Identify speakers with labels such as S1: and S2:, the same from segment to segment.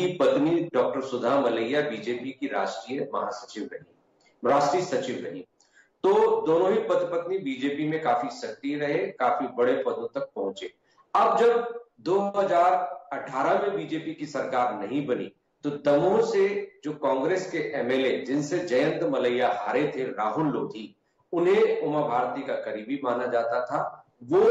S1: इनकी पत्नी डॉक्टर सुधा मलैया बीजेपी की राष्ट्रीय सचिव रही। तो दोनों ही पति पत्नी बीजेपी में काफी सक्रिय रहे, काफी बड़े पदों तक पहुंचे। अब जब 2018 में बीजेपी की सरकार नहीं बनी तो दमोह से जो कांग्रेस के एमएलए जिनसे जयंत मलैया हारे थे, राहुल लोधी, उन्हें उमा भारती का करीबी माना जाता था, वो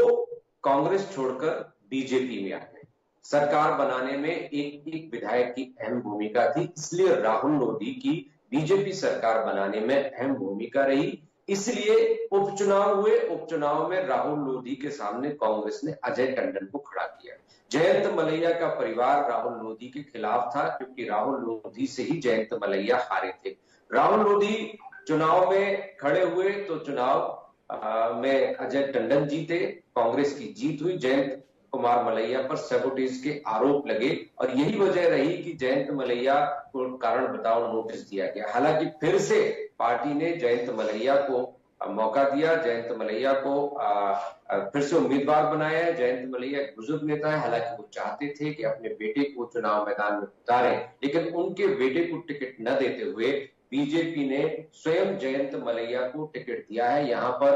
S1: कांग्रेस छोड़कर बीजेपी में आ गए। सरकार बनाने में एक विधायक की अहम भूमिका थी, इसलिए राहुल लोधी की बीजेपी सरकार बनाने में अहम भूमिका रही। इसलिए उपचुनाव हुए, उपचुनाव में राहुल लोधी के सामने कांग्रेस ने अजय टंडन को खड़ा किया। जयंत मलैया का परिवार राहुल लोधी के खिलाफ था, क्योंकि राहुल लोधी से ही जयंत मलैया हारे थे। राहुल लोधी चुनाव में खड़े हुए तो चुनाव में अजय टंडन जीते, कांग्रेस की जीत हुई। जयंत कुमार मलैया पर सैबोटेज के आरोप लगे और यही वजह रही कि जयंत मलैया को कारण बताओ नोटिस दिया गया। हालांकि फिर से पार्टी ने जयंत मलैया को मौका दिया, जयंत मलैया को फिर से उम्मीदवार बनाया है। जयंत मलैया एक बुजुर्ग नेता है, हालांकि वो चाहते थे कि अपने बेटे को चुनाव मैदान में उतारें, लेकिन उनके बेटे को टिकट न देते हुए बीजेपी ने स्वयं जयंत मलैया को टिकट दिया है। यहाँ पर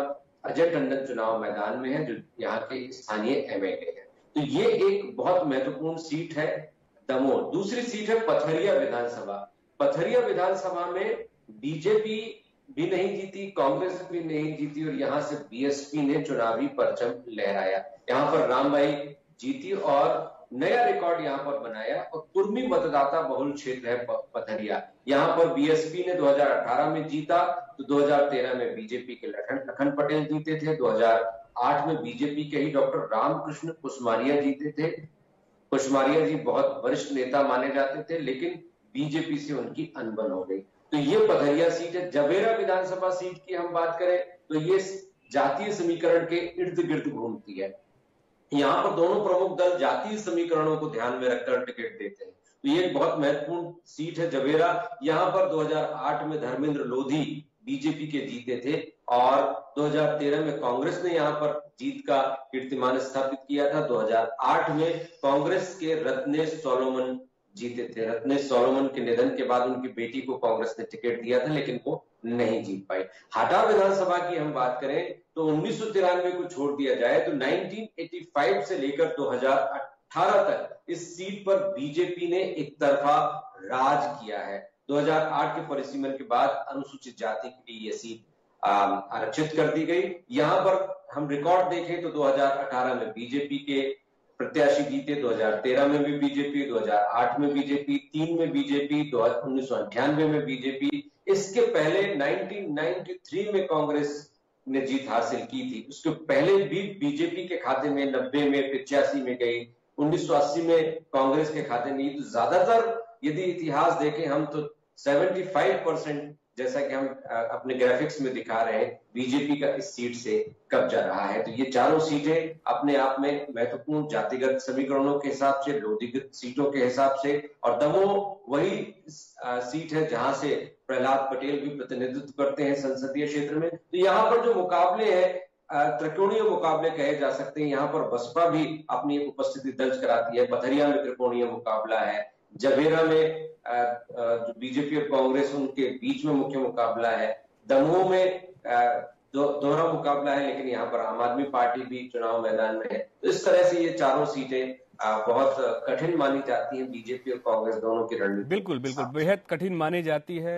S1: अजय टंडन चुनाव मैदान में है, जो यहाँ के स्थानीय एमएलए है। तो ये एक बहुत महत्वपूर्ण सीट है दमोह। दूसरी सीट है पथरिया विधानसभा। पथरिया विधानसभा में बीजेपी भी नहीं जीती, कांग्रेस भी नहीं जीती और यहां से बीएसपी ने चुनावी परचम लहराया। यहाँ पर रामबाई जीती और नया रिकॉर्ड यहाँ पर बनाया। और कुर्मी मतदाता बहुल क्षेत्र है पथरिया। यहाँ पर बीएसपी ने 2018 में जीता तो 2013 में बीजेपी के लखन पटेल जीते थे। 2008 में बीजेपी के ही डॉक्टर रामकृष्ण कुशमारिया जीते थे। कुशमारिया जी बहुत वरिष्ठ नेता माने जाते थे, लेकिन बीजेपी से उनकी अनबन हो गई। तो ये पथरिया सीट है। जबेरा विधानसभा सीट की हम बात करें तो ये जातीय समीकरण के इर्द गिर्द घूमती है। यहाँ पर दोनों प्रमुख दल जातीय समीकरणों को ध्यान में रखकर टिकट देते हैं। तो ये एक बहुत महत्वपूर्ण सीट है जबेरा। यहाँ पर 2008 में धर्मेंद्र लोधी बीजेपी के जीते थे और 2013 में कांग्रेस ने यहाँ पर जीत का कीर्तिमान स्थापित किया था। 2008 में कांग्रेस के रत्नेश सोलोमन जीते थे। रत्नेश सोलोमन के निधन के बाद उनकी बेटी को कांग्रेस ने टिकट दिया था, लेकिन वो नहीं जीत पाई। हाटा विधानसभा की हम बात करें तो 1993 को छोड़ दिया जाए तो 1985 से लेकर 2018 तक इस सीट पर बीजेपी ने एक तरफा राज किया है। 2008 के परिसीमन के बाद अनुसूचित जाति के लिए यह सीट आरक्षित कर दी गई। यहाँ पर हम रिकॉर्ड देखें तो 2018 में बीजेपी के प्रत्याशी जीते, 2013 में भी बीजेपी, 2008 में बीजेपी, 3 में बीजेपी, 1998 में बीजेपी। इसके पहले 1993 में कांग्रेस ने जीत हासिल की थी। उसके पहले भी बीजेपी के खाते में 90 में, 85 में गई, 1980 में कांग्रेस के खाते में। तो ज्यादातर यदि इतिहास देखें हम तो 75% जैसा कि हम अपने ग्राफिक्स में दिखा रहे हैं, बीजेपी का इस सीट से कब्जा रहा है। तो ये चारों सीटें अपने आप में महत्वपूर्ण जातिगत समीकरणों के हिसाब से, लोधीगत सीटों के हिसाब से। और दमोह वही सीट है जहां से प्रहलाद पटेल भी प्रतिनिधित्व करते हैं संसदीय क्षेत्र में। तो यहाँ पर जो मुकाबले हैं त्रिकोणीय मुकाबले कहे जा सकते हैं। यहाँ पर बसपा भी अपनी उपस्थिति दर्ज कराती है। पथरिया में त्रिकोणीय मुकाबला है। जबेरा में बीजेपी और कांग्रेस उनके बीच में मुख्य मुकाबला है। दमोह में दोहरा मुकाबला है, लेकिन यहाँ पर आम आदमी पार्टी भी चुनाव मैदान में है। तो इस तरह से ये चारों सीटें बहुत कठिन मानी जाती हैं बीजेपी और कांग्रेस दोनों की रणनीति।
S2: बिल्कुल बिल्कुल बेहद कठिन मानी जाती है।